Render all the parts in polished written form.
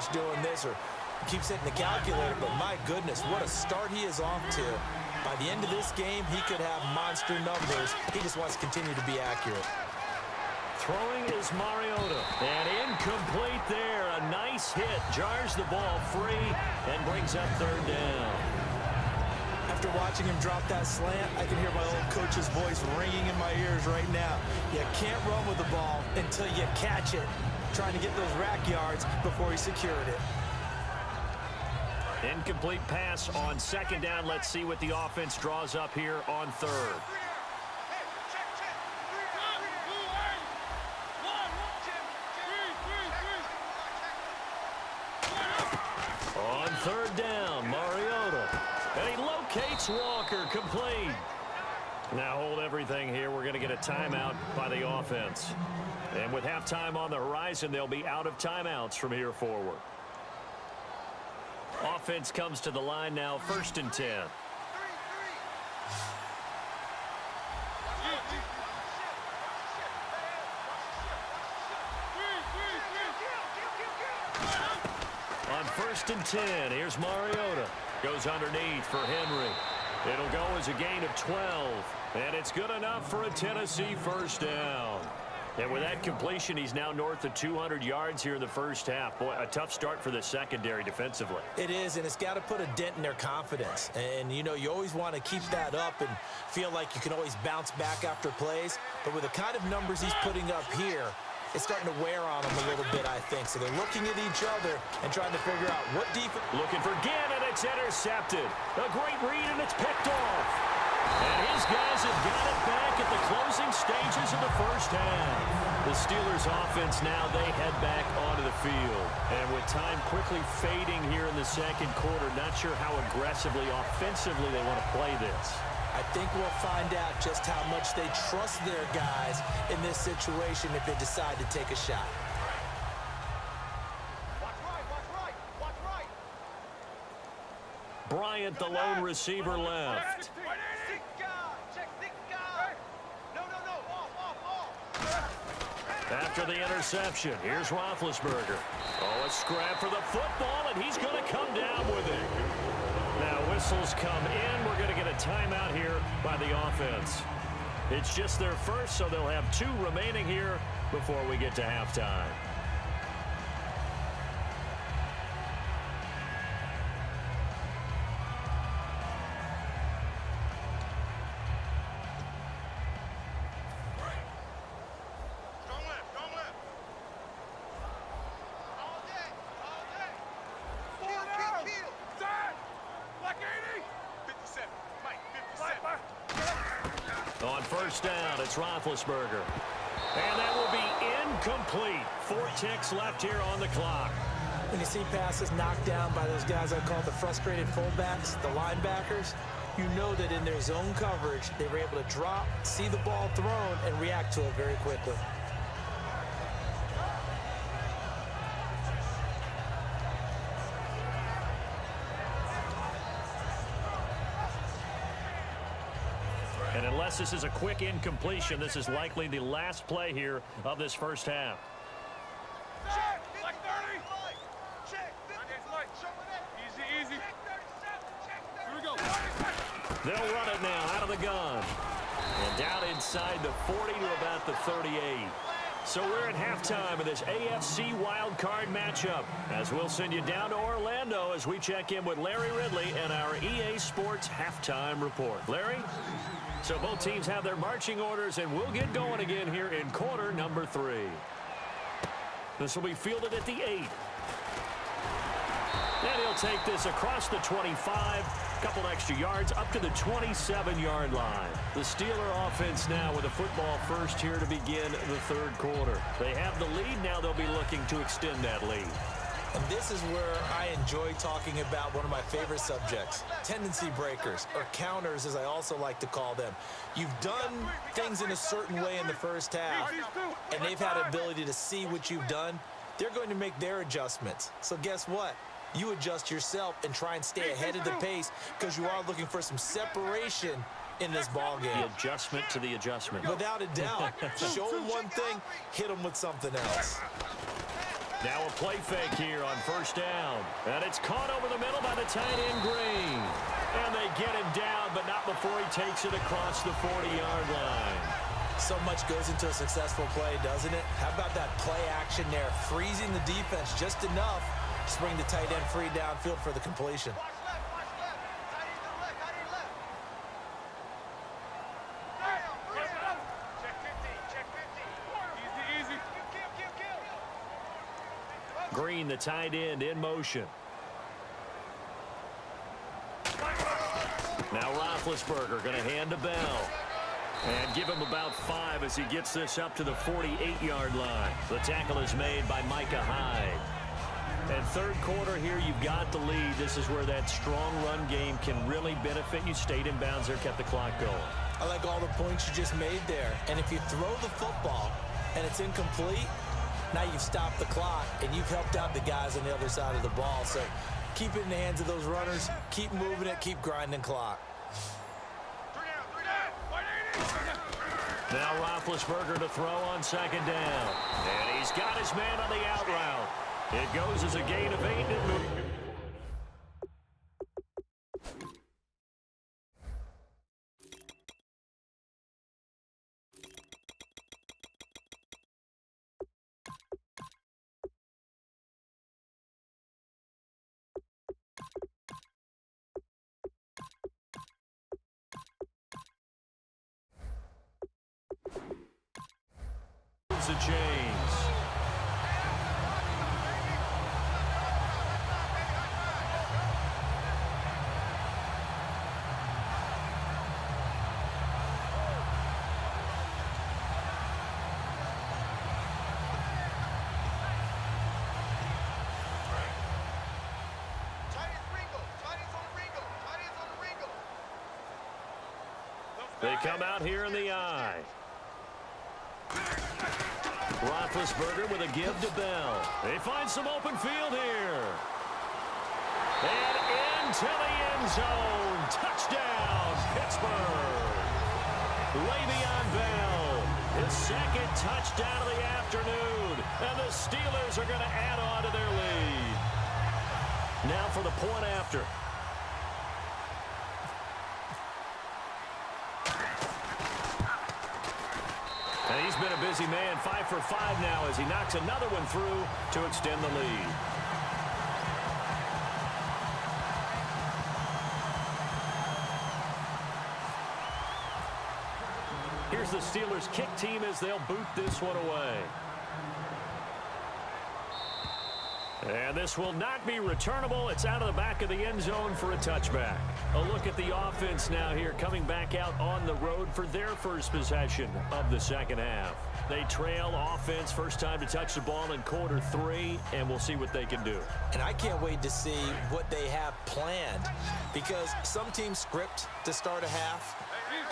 coach doing this or keeps hitting the calculator, but my goodness, what a start he is off to. By the end of this game, he could have monster numbers. He just wants to continue to be accurate. Throwing is Mariota. And incomplete there. A nice hit. Jars the ball free and brings up third down. After watching him drop that slant, I can hear my old coach's voice ringing in my ears right now. You can't run with the ball until you catch it. Trying to get those rack yards before he secured it. Incomplete pass on second down. Let's see what the offense draws up here on third. On third down, Mariota. And he locates Walker, complete. Now hold everything here. We're going to get a timeout by the offense. And with halftime on the horizon, they'll be out of timeouts from here forward. Offense comes to the line now, 1st and 10. On 1st and 10, here's Mariota. Goes underneath for Henry. It'll go as a gain of 12. And it's good enough for a Tennessee first down. And with that completion, he's now north of 200 yards here in the first half. Boy, a tough start for the secondary defensively. It is, and it's got to put a dent in their confidence. And, you know, you always want to keep that up and feel like you can always bounce back after plays. But with the kind of numbers he's putting up here, it's starting to wear on them a little bit, I think. So they're looking at each other and trying to figure out what defense. Looking for Gannon, it's intercepted. A great read, and it's picked off. And his guys have got it back at the closing stages of the first half. The Steelers offense now, they head back onto the field. And with time quickly fading here in the second quarter, not sure how aggressively, offensively they want to play this. I think we'll find out just how much they trust their guys in this situation if they decide to take a shot. Bryant, the lone receiver, left. After the interception, here's Roethlisberger. Oh, a scrap for the football, and he's going to come down with it. Now, whistles come in. We're going to get a timeout here by the offense. It's just their first, so they'll have 2 remaining here before we get to halftime. On first down, it's Roethlisberger. And that will be incomplete. 4 ticks left here on the clock. When you see passes knocked down by those guys I call the frustrated fullbacks, the linebackers, you know that in their zone coverage, they were able to drop, see the ball thrown, and react to it very quickly. And unless this is a quick incompletion, this is likely the last play here of this first half. Check, like 30. Check, easy. Here we go. They'll run it now out of the gun. And down inside the 40 to about the 38. So we're at halftime of this AFC wildcard matchup, as we'll send you down to Orlando as we check in with Larry Ridley and our EA Sports halftime report. Larry? So both teams have their marching orders, and we'll get going again here in quarter number 3. This will be fielded at the 8. And he'll take this across the 25, couple extra yards up to the 27-yard line. The Steeler offense now with a football first here to begin the third quarter. They have the lead. Now they'll be looking to extend that lead. And this is where I enjoy talking about one of my favorite subjects, tendency breakers, or counters as I also like to call them. You've done things in a certain way in the first half, and they've had an ability to see what you've done. They're going to make their adjustments. So guess what? You adjust yourself and try and stay ahead of the pace because you are looking for some separation in this ball game. The adjustment to the adjustment. Without a doubt. Show them one thing, hit them with something else. Now a play fake here on first down. And it's caught over the middle by the tight end, Green. And they get him down, but not before he takes it across the 40-yard line. So much goes into a successful play, doesn't it? How about that play action there, freezing the defense just enough to bring the tight end free downfield for the completion. Green, the tight end, in motion. Now Roethlisberger going to hand to Bell. And give him about 5 as he gets this up to the 48-yard line. The tackle is made by Micah Hyde. And third quarter here, you've got the lead. This is where that strong run game can really benefit you. Stayed in bounds there, kept the clock going. I like all the points you just made there. And if you throw the football and it's incomplete, now you've stopped the clock and you've helped out the guys on the other side of the ball. So keep it in the hands of those runners. Keep moving it. Keep grinding clock. Now Roethlisberger to throw on second down. And he's got his man on the out route. It goes as a gain of 8. The chains. They come out here in the eye. Roethlisberger with a give to Bell. They find some open field here. And into the end zone. Touchdown, Pittsburgh. Le'Veon Bell, his second touchdown of the afternoon. And the Steelers are going to add on to their lead. Now for the point after. And he's been a busy man, 5 for 5 now as he knocks another one through to extend the lead. Here's the Steelers kick team as they'll boot this one away. And this will not be returnable. It's out of the back of the end zone for a touchback. A look at the offense now here, coming back out on the road for their first possession of the second half. They trail offense, first time to touch the ball in quarter 3, and we'll see what they can do. And I can't wait to see what they have planned, because some teams script to start a half.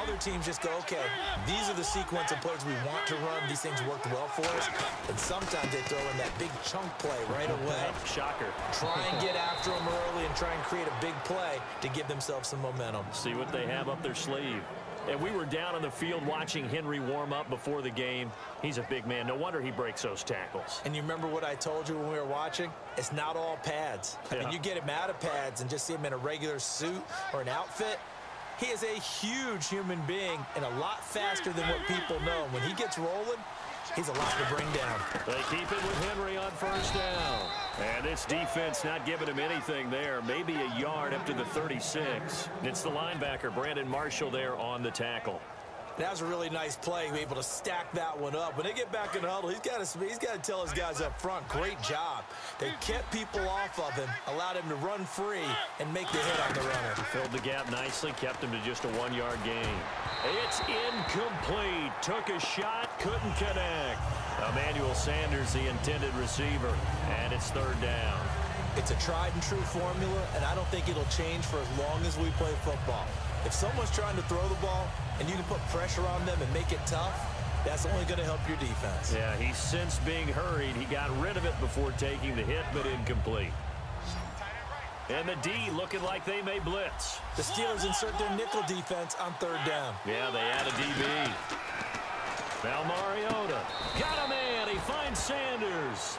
Other teams just go, okay, these are the sequence of plays we want to run. These things worked well for us. And sometimes they throw in that big chunk play right away. Shocker. Try and get after them early and try and create a big play to give themselves some momentum. See what they have up their sleeve. And we were down on the field watching Henry warm up before the game. He's a big man. No wonder he breaks those tackles. And you remember what I told you when we were watching? It's not all pads. I mean, you get him out of pads and just see him in a regular suit or an outfit. He is a huge human being and a lot faster than what people know. When he gets rolling, he's a lot to bring down. They keep it with Henry on first down. And this defense not giving him anything there. Maybe a yard up to the 36. It's the linebacker, Brandon Marshall, there on the tackle. That was a really nice play, able to stack that one up. When they get back in the huddle, he's got to tell his guys up front, great job. They kept people off of him, allowed him to run free and make the hit on the runner. Filled the gap nicely, kept him to just a 1-yard gain. It's incomplete. Took a shot, couldn't connect. Emmanuel Sanders, the intended receiver, and it's third down. It's a tried and true formula, and I don't think it'll change for as long as we play football. If someone's trying to throw the ball and you can put pressure on them and make it tough, that's only going to help your defense. Yeah, he's since being hurried. He got rid of it before taking the hit, but incomplete. And the D looking like they may blitz. The Steelers insert their nickel defense on third down. Yeah, they add a DB. Now Mariota got a man. He finds Sanders.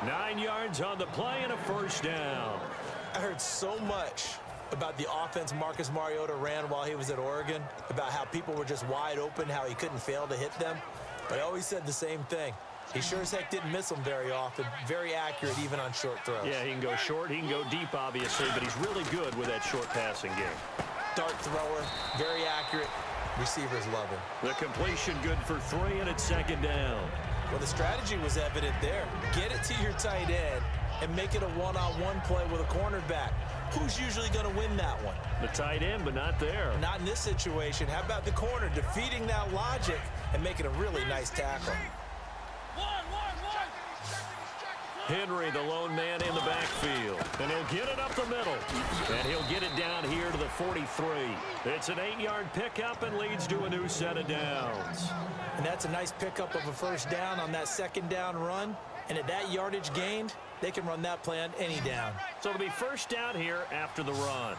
9 yards on the play and a first down. I heard so much about the offense Marcus Mariota ran while he was at Oregon, about how people were just wide open, how he couldn't fail to hit them. But I always said the same thing. He sure as heck didn't miss them very often. Very accurate even on short throws. Yeah, he can go short. He can go deep, obviously, but he's really good with that short passing game. Dart thrower, very accurate. Receivers love him. The completion good for 3, and it's second down. Well, the strategy was evident there. Get it to your tight end and make it a one-on-one play with a cornerback. Who's usually going to win that one? The tight end, but not there. Not in this situation. How about the corner defeating that logic and making a really nice tackle? Henry, the lone man in the backfield. And he'll get it up the middle. And he'll get it down here to the 43. It's an 8-yard pickup and leads to a new set of downs. And that's a nice pickup of a first down on that second down run. And at that yardage gained, they can run that play on any down. So it'll be first down here after the run.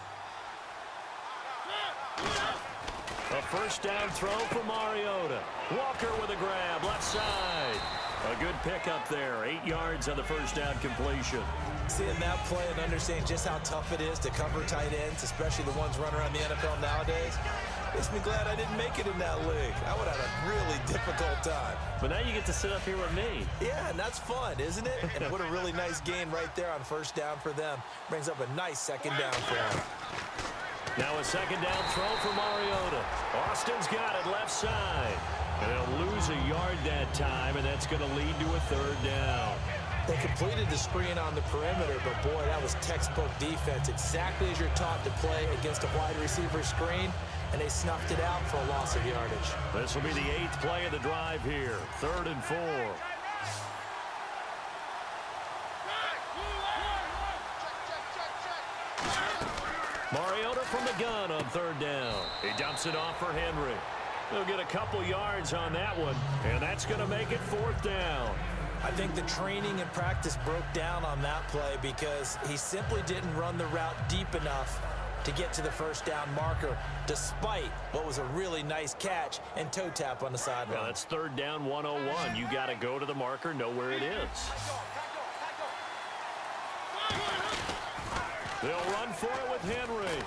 A first down throw for Mariota. Walker with a grab, left side. A good pickup there. 8 yards on the first down completion. Seeing that play and understanding just how tough it is to cover tight ends, especially the ones running around the NFL nowadays, makes me glad I didn't make it in that league. I would have a really difficult time. But now you get to sit up here with me. Yeah, and that's fun, isn't it? And what a really nice gain right there on first down for them. Brings up a nice second down for them. Now a second down throw for Mariota. Austin's got it left side. And they'll lose a yard that time, and that's going to lead to a third down. They completed the screen on the perimeter, but boy, that was textbook defense. Exactly as you're taught to play against a wide receiver screen, and they snuffed it out for a loss of yardage. This will be the 8th play of the drive here. 3rd and 4. Mariota from the gun on 3rd down. He dumps it off for Henry. He'll get a couple yards on that one, and that's going to make it 4th down. I think the training and practice broke down on that play because he simply didn't run the route deep enough to get to the first down marker, despite what was a really nice catch and toe tap on the sideline. Now that's 3rd down 101. You got to go to the marker, know where it is. They'll run for it with Henry.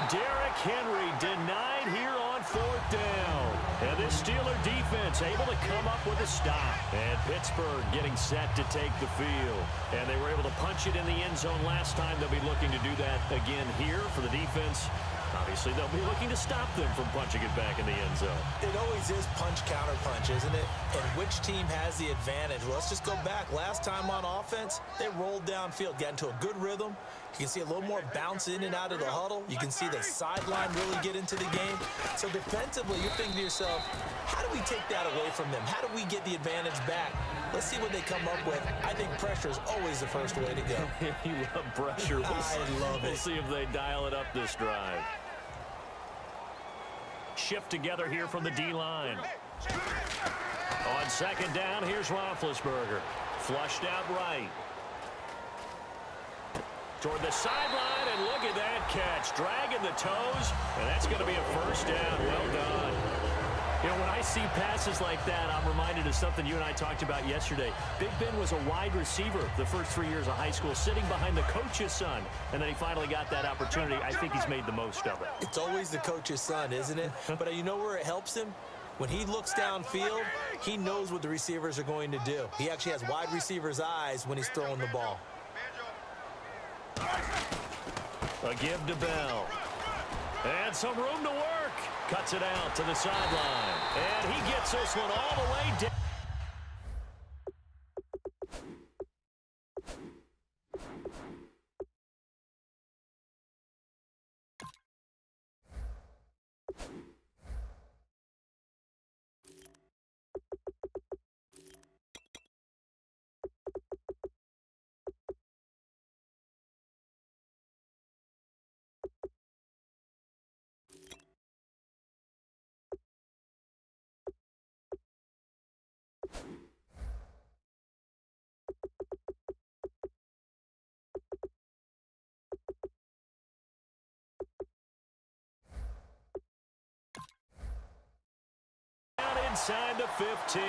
Derrick Henry denied here on 4th down. And this Steeler defense able to come up with a stop. And Pittsburgh getting set to take the field. And they were able to punch it in the end zone last time. They'll be looking to do that again here for the defense. Obviously, they'll be looking to stop them from punching it back in the end zone. It always is punch-counter-punch, isn't it? And which team has the advantage? Well, let's just go back. Last time on offense, they rolled downfield, got into a good rhythm. You can see a little more bounce in and out of the huddle. You can see the sideline really get into the game. So defensively, you're thinking to yourself, how do we take that away from them? How do we get the advantage back? Let's see what they come up with. I think pressure is always the first way to go. You love pressure. I love it. We'll see if they dial it up this drive. Shift together here from the D-line. On 2nd down, here's Roethlisberger. Flushed out right. Toward the sideline, and look at that catch. Dragging the toes, and that's going to be a first down. Well done. You know, when I see passes like that, I'm reminded of something you and I talked about yesterday. Big Ben was a wide receiver the first 3 years of high school, sitting behind the coach's son, and then he finally got that opportunity. I think he's made the most of it. It's always the coach's son, isn't it? But you know where it helps him? When he looks downfield, he knows what the receivers are going to do. He actually has wide receivers' eyes when he's throwing the ball. A give to Bell. And some room to work. Cuts it out to the sideline. And he gets this one all the way down. Inside the 15.